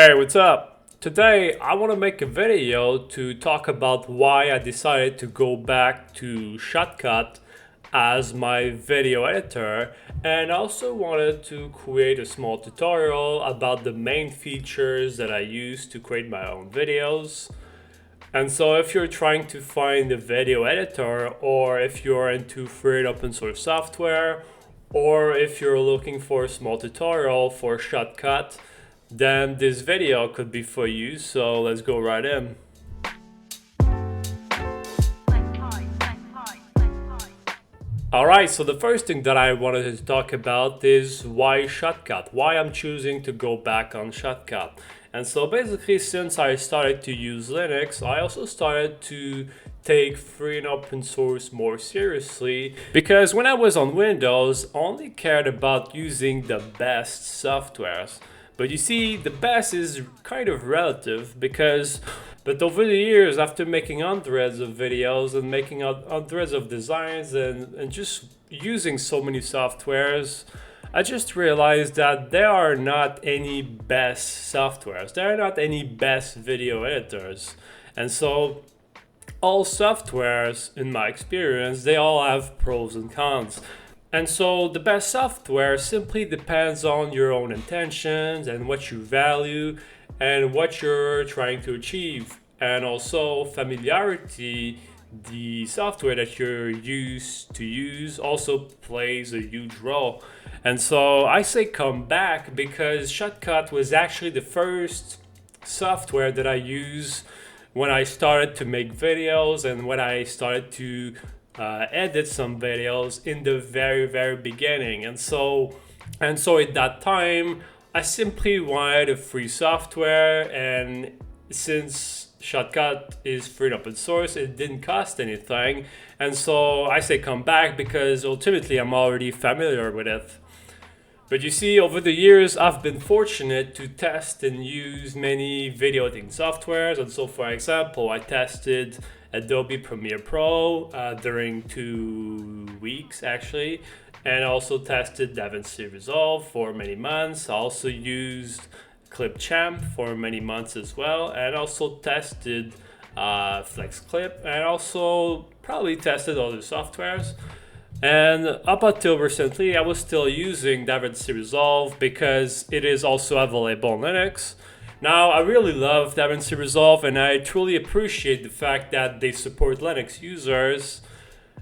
Hey, what's up? Today I want to make a video to talk about why I decided to go back to Shotcut as my video editor, and I also wanted to create a small tutorial about the main features that I use to create my own videos. And so if you're trying to find a video editor, or if you're into free and open source software, or if you're looking for a small tutorial for Shotcut, then this video could be for you. So let's go right in. Alright, so the first thing that I wanted to talk about is why Shotcut, why I'm choosing to go back on Shotcut. And so basically, since I started to use Linux, I also started to take free and open source more seriously, because when I was on Windows, I only cared about using the best softwares. But you see, the best is kind of relative but over the years, after making hundreds of videos and making hundreds of designs and just using so many softwares, I just realized that there are not any best softwares. There are not any best video editors. And so all softwares, in my experience, they all have pros and cons. And so the best software simply depends on your own intentions and what you value and what you're trying to achieve. And also familiarity, the software that you're used to use also plays a huge role. And so I say come back because Shotcut was actually the first software that I used when I started to make videos and when I started to edit some videos in the very beginning. And so at that time I simply wanted a free software, and since Shotcut is free and open source, it didn't cost anything. And so I say come back because ultimately I'm already familiar with it. But you see, over the years, I've been fortunate to test and use many video editing softwares. And so, for example, I tested Adobe Premiere Pro during 2 weeks, actually. And also tested DaVinci Resolve for many months. I also used Clipchamp for many months as well. And also tested FlexClip. And also probably tested other softwares. And up until recently, I was still using DaVinci Resolve because it is also available on Linux. Now, I really love DaVinci Resolve, and I truly appreciate the fact that they support Linux users.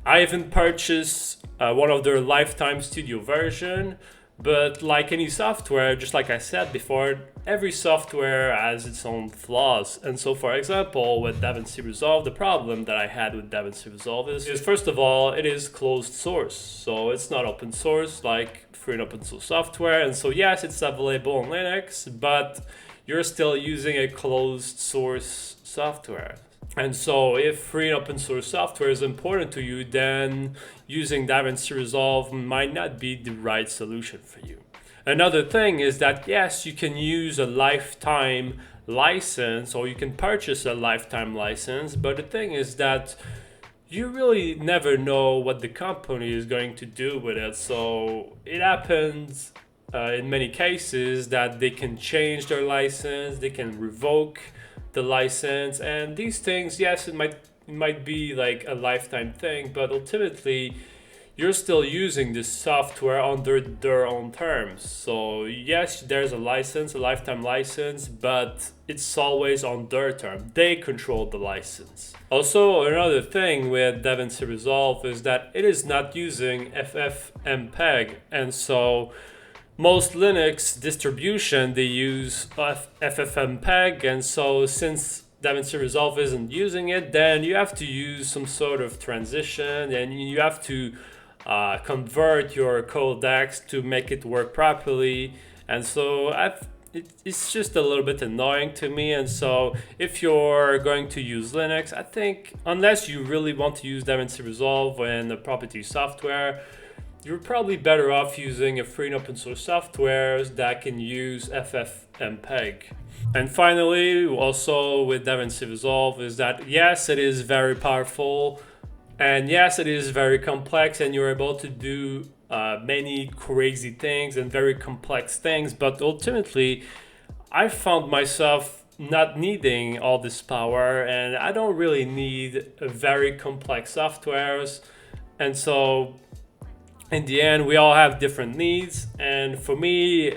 I even purchased one of their lifetime studio version, but like any software, just like I said before, every software has its own flaws. And so, for example, with DaVinci Resolve, the problem that I had with DaVinci Resolve is first of all, it is closed source. So it's not open source like free and open source software. And so yes, it's available on Linux, but you're still using a closed source software. And so if free and open source software is important to you, then using DaVinci Resolve might not be the right solution for you. Another thing is that yes, you can use a lifetime license, or you can purchase a lifetime license, but the thing is that you really never know what the company is going to do with it. So it happens in many cases that they can change their license, they can revoke the license, and these things, yes, it might be like a lifetime thing, but ultimately you're still using this software under their own terms. So yes, there's a license, a lifetime license, but it's always on their term. They control the license. Also, another thing with DaVinci Resolve is that it is not using FFmpeg, and so most Linux distribution, they use FFmpeg, and so since DaVinci Resolve isn't using it, then you have to use some sort of transition, and you have to convert your codecs to make it work properly. And so it's just a little bit annoying to me. And so if you're going to use Linux, I think unless you really want to use DaVinci Resolve and the property software, you're probably better off using a free and open source software that can use FFmpeg. And finally, also with DaVinci Resolve, is that yes, it is very powerful, and yes, it is very complex, and you're able to do many crazy things and very complex things, but ultimately I found myself not needing all this power, and I don't really need very complex softwares. And so in the end, we all have different needs, and for me,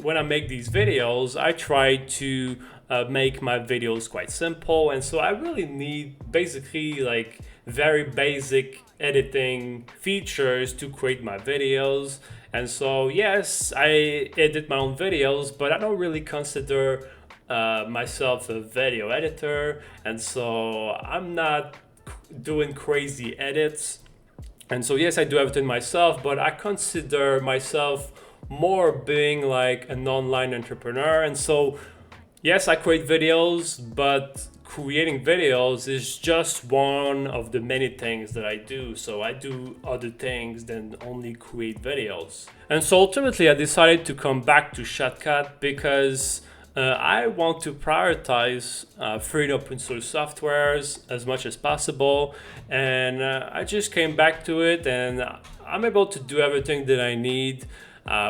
when I make these videos, I try to make my videos quite simple, and so I really need basically like very basic editing features to create my videos. And so yes, I edit my own videos, but I don't really consider myself a video editor, and so I'm not doing crazy edits. And so yes, I do everything myself, but I consider myself more being like an online entrepreneur. And so yes, I create videos, but creating videos is just one of the many things that I do. So I do other things than only create videos. And so ultimately I decided to come back to Shotcut because I want to prioritize free and open source softwares as much as possible, and I just came back to it, and I'm able to do everything that I need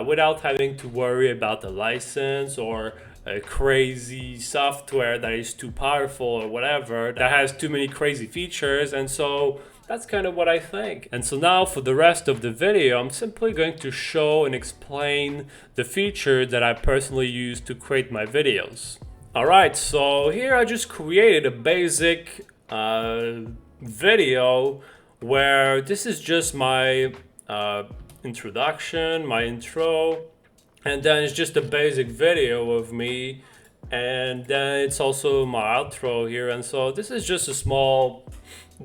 without having to worry about the license or a crazy software that is too powerful or whatever, that has too many crazy features. And so that's kind of what I think. And so now for the rest of the video, I'm simply going to show and explain the feature that I personally use to create my videos. Alright, so here I just created a basic video where this is just my introduction, my intro, and then it's just a basic video of me, and then it's also my outro here. And so this is just a small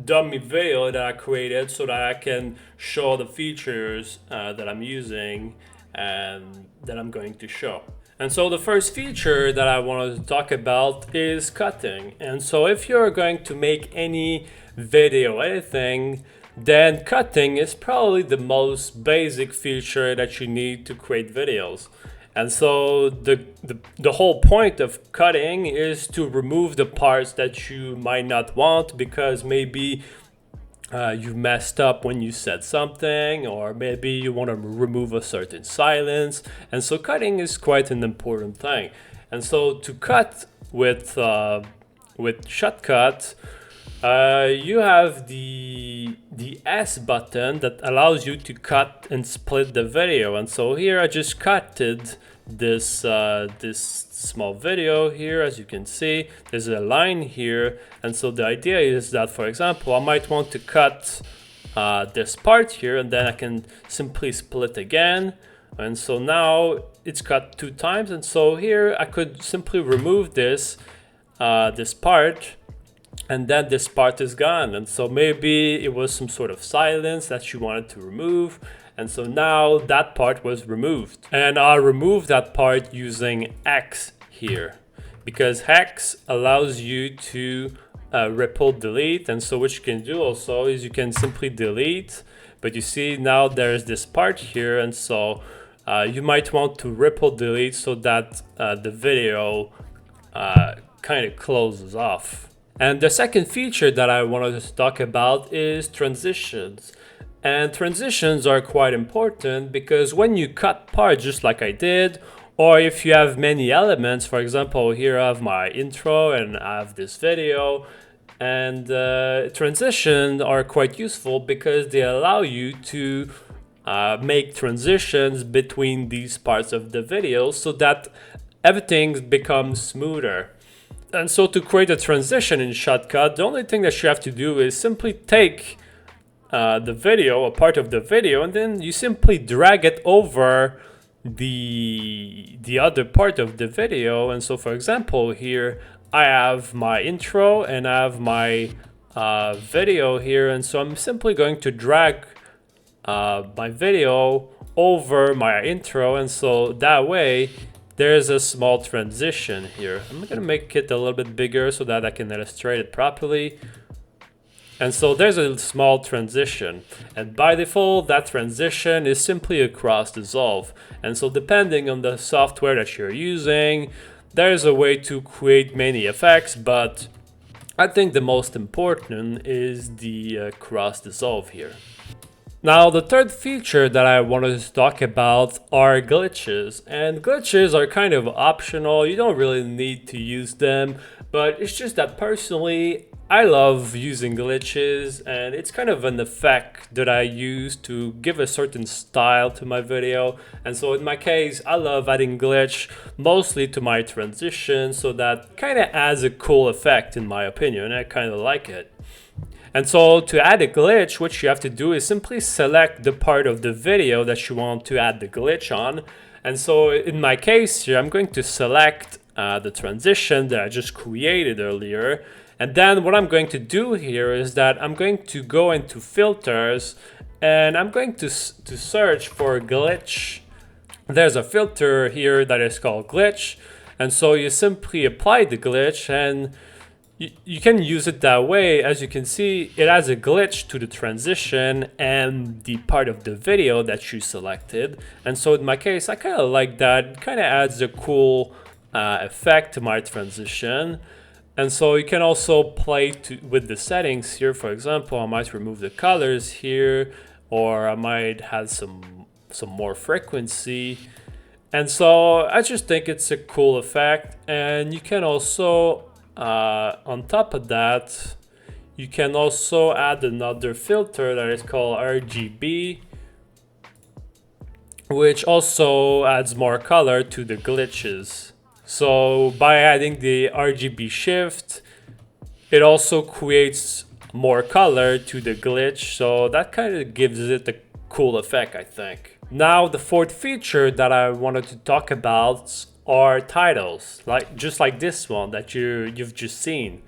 dummy video that I created so that I can show the features that I'm using and that I'm going to show. And so the first feature that I wanted to talk about is cutting. And so if you're going to make any video editing, then cutting is probably the most basic feature that you need to create videos. And so the whole point of cutting is to remove the parts that you might not want because maybe you messed up when you said something, or maybe you want to remove a certain silence. And so cutting is quite an important thing. And so to cut with Shotcut, you have the S button that allows you to cut and split the video. And so here I just cutted this this small video here. As you can see, there's a line here, and so the idea is that, for example, I might want to cut this part here, and then I can simply split again. And so now it's cut 2 times, and so here I could simply remove this this part, and then this part is gone. And so maybe it was some sort of silence that you wanted to remove, and so now that part was removed. And I'll remove that part using X here, because X allows you to ripple delete. And so what you can do also is you can simply delete, but you see now there's this part here, and so you might want to ripple delete so that the video kind of closes off. And the second feature that I wanted to talk about is transitions. And transitions are quite important because when you cut parts just like I did, or if you have many elements, for example, here I have my intro and I have this video, and transitions are quite useful because they allow you to make transitions between these parts of the video so that everything becomes smoother. And so to create a transition in Shotcut, the only thing that you have to do is simply take the video, a part of the video, and then you simply drag it over the other part of the video. And so, for example, here I have my intro and I have my video here, and so I'm simply going to drag my video over my intro, and so that way there's a small transition here. I'm gonna make it a little bit bigger so that I can illustrate it properly. And so there's a small transition, and by default that transition is simply a cross dissolve. And so depending on the software that you're using, there's a way to create many effects, but I think the most important is the cross dissolve here. Now, the third feature that I wanted to talk about are glitches. And glitches are kind of optional. You don't really need to use them, but it's just that personally, I love using glitches, and it's kind of an effect that I use to give a certain style to my video. And so in my case, I love adding glitch mostly to my transition, so that kind of adds a cool effect in my opinion. I kind of like it. And so to add a glitch, what you have to do is simply select the part of the video that you want to add the glitch on. And so in my case here, I'm going to select the transition that I just created earlier. And then what I'm going to do here is that I'm going to go into filters, and I'm going to search for glitch. There's a filter here that is called glitch. And so you simply apply the glitch, and you can use it that way. As you can see, it adds a glitch to the transition and the part of the video that you selected. And so in my case, I kind of like that. It kind of adds a cool effect to my transition. And so you can also play with the settings here. For example, I might remove the colors here, or I might have some more frequency. And so I just think it's a cool effect. And you can also on top of that, you can also add another filter that is called RGB, which also adds more color to the glitches. So by adding the RGB shift, it also creates more color to the glitch, so that kind of gives it a cool effect, I think. Now the fourth feature that I wanted to talk about are titles, just like this one that you've just seen.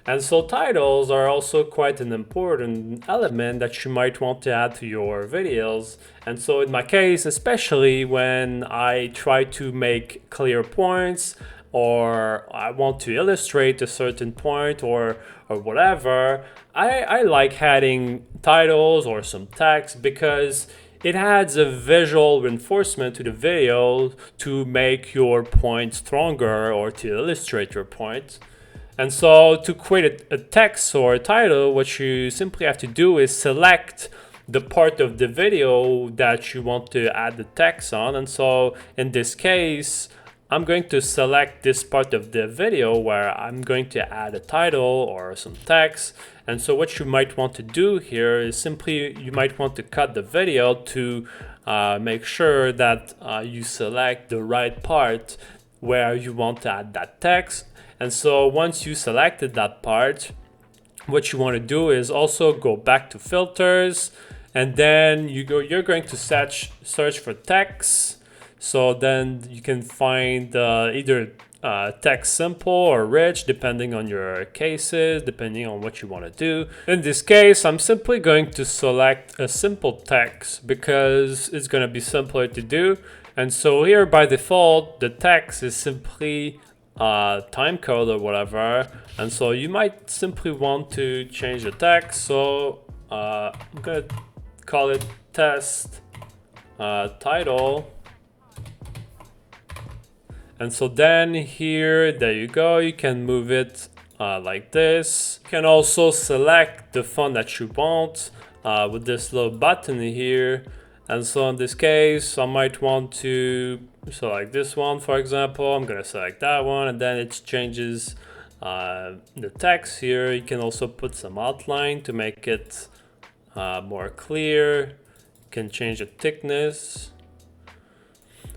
And so titles are also quite an important element that you might want to add to your videos. And so in my case, especially when I try to make clear points, or I want to illustrate a certain point or whatever, I like adding titles or some text, because it adds a visual reinforcement to the video to make your point stronger or to illustrate your point. And so to create a text or a title, what you simply have to do is select the part of the video that you want to add the text on. And so in this case, I'm going to select this part of the video where I'm going to add a title or some text. And so what you might want to do here is simply, you might want to cut the video to make sure that you select the right part where you want to add that text. And so once you selected that part, what you want to do is also go back to filters, and then you're going to search for text. So then you can find either text simple or rich, depending on your cases, depending on what you want to do. In this case, I'm simply going to select a simple text because it's going to be simpler to do. And so here by default, the text is simply time code or whatever. And so you might simply want to change the text. So I'm going to call it test title. And so then here, there you go, you can move it like this. You can also select the font that you want with this little button here. And so in this case, I might want to select this one, for example. I'm gonna select that one, and then it changes the text here. You can also put some outline to make it more clear. You can change the thickness.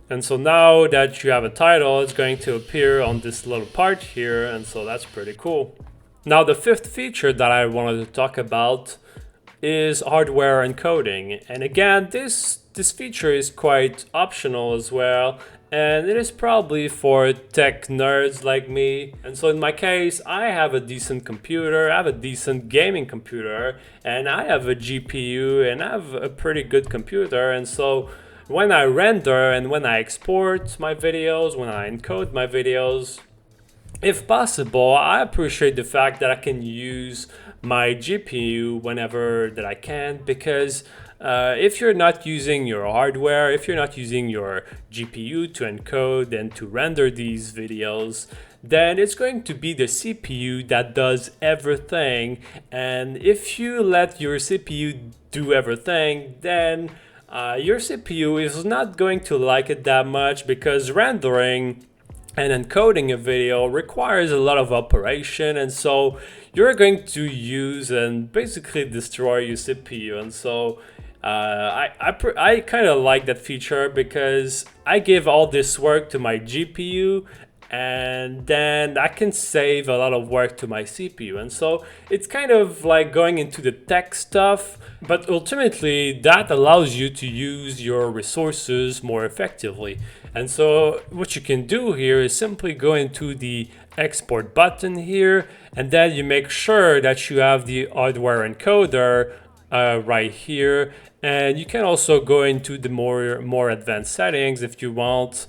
And so now that you have a title, it's going to appear on this little part here, and so that's pretty cool. Now the fifth feature that I wanted to talk about is hardware encoding. And again, this feature is quite optional as well, and it is probably for tech nerds like me. And so in my case, I have a decent computer, I have a decent gaming computer, and I have a GPU, and I have a pretty good computer. And so when I render and when I export my videos, when I encode my videos, if possible, I appreciate the fact that I can use my GPU whenever that I can, because if you're not using your hardware, if you're not using your GPU to encode and to render these videos, then it's going to be the CPU that does everything. And if you let your CPU do everything, then your CPU is not going to like it that much, because rendering and encoding a video requires a lot of operation, and so you're going to use and basically destroy your CPU. And so I kind of like that feature, because I give all this work to my GPU, and then I can save a lot of work to my CPU. And so it's kind of like going into the tech stuff, but ultimately that allows you to use your resources more effectively. And so what you can do here is simply go into the export button here, and then you make sure that you have the hardware encoder right here. And you can also go into the more advanced settings if you want,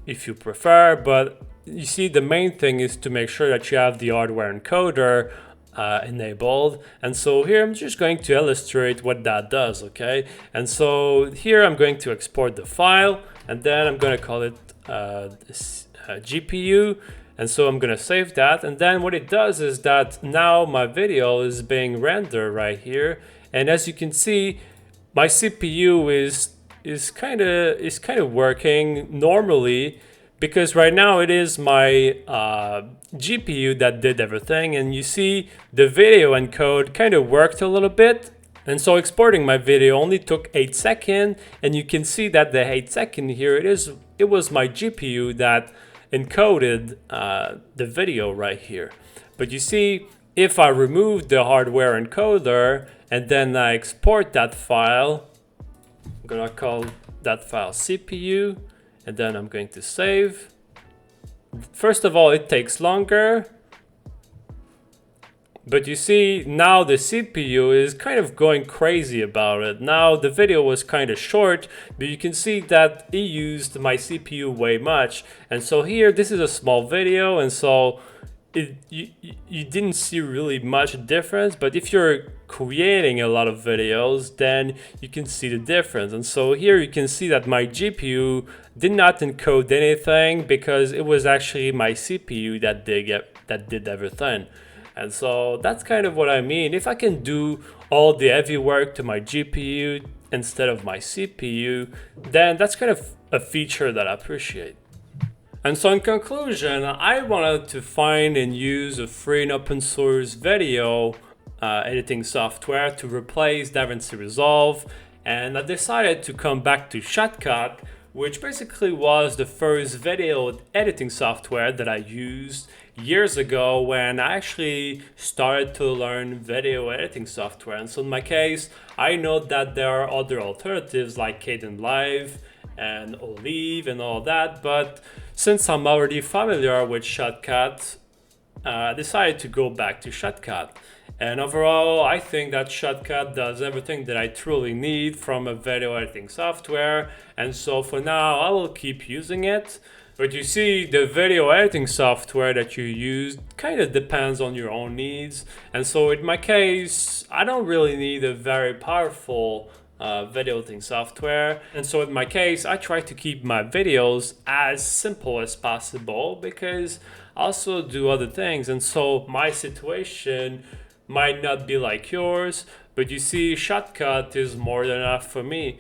if you prefer. But you see, the main thing is to make sure that you have the hardware encoder enabled. And so here I'm just going to illustrate what that does, okay? And so here I'm going to export the file, and then I'm going to call it GPU. And so I'm going to save that. And then what it does is that now my video is being rendered right here. And as you can see, my CPU is kind of working normally, because right now it is my GPU that did everything. And you see the video encode kind of worked a little bit. And so exporting my video only took 8 seconds, and you can see that the 8 second here, it was my GPU that encoded the video right here. But you see, if I remove the hardware encoder and then I export that file, I'm gonna call that file CPU, and then I'm going to save. First of all, it takes longer, but you see now the CPU is kind of going crazy about it. Now the video was kind of short, but you can see that it used my CPU way much. And so here, this is a small video, and so you didn't see really much difference. But if you're creating a lot of videos, then you can see the difference. And so here you can see that my GPU did not encode anything, because it was actually my CPU that did everything. And so that's kind of what I mean. If I can do all the heavy work to my GPU instead of my CPU, then that's kind of a feature that I appreciate. And so in conclusion, I wanted to find and use a free and open source video editing software to replace DaVinci Resolve. And I decided to come back to Shotcut, which basically was the first video editing software that I used years ago when I actually started to learn video editing software. And so in my case, I know that there are other alternatives like Kdenlive and Olive and all that, but since I'm already familiar with Shotcut, I decided to go back to Shotcut. And overall, I think that Shotcut does everything that I truly need from a video editing software. And so for now, I will keep using it. But you see, the video editing software that you use kind of depends on your own needs. And so in my case, I don't really need a very powerful video editing software. And so in my case, I try to keep my videos as simple as possible, because I also do other things. And so my situation might not be like yours, but you see, Shotcut is more than enough for me.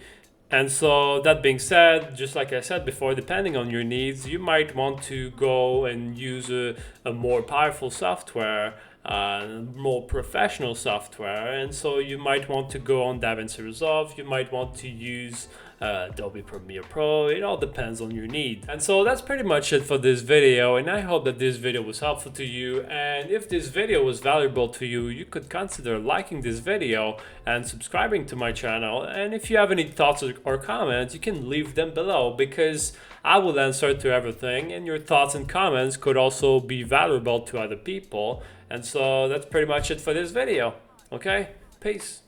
And so that being said, just like I said before, depending on your needs, you might want to go and use a more powerful software, more professional software. And so you might want to go on DaVinci Resolve, you might want to use Adobe Premiere Pro. It all depends on your need. And so that's pretty much it for this video, and I hope that this video was helpful to you. And if this video was valuable to you, you could consider liking this video and subscribing to my channel. And if you have any thoughts or comments, you can leave them below, because I will answer to everything, and your thoughts and comments could also be valuable to other people. And so that's pretty much it for this video. Okay, peace.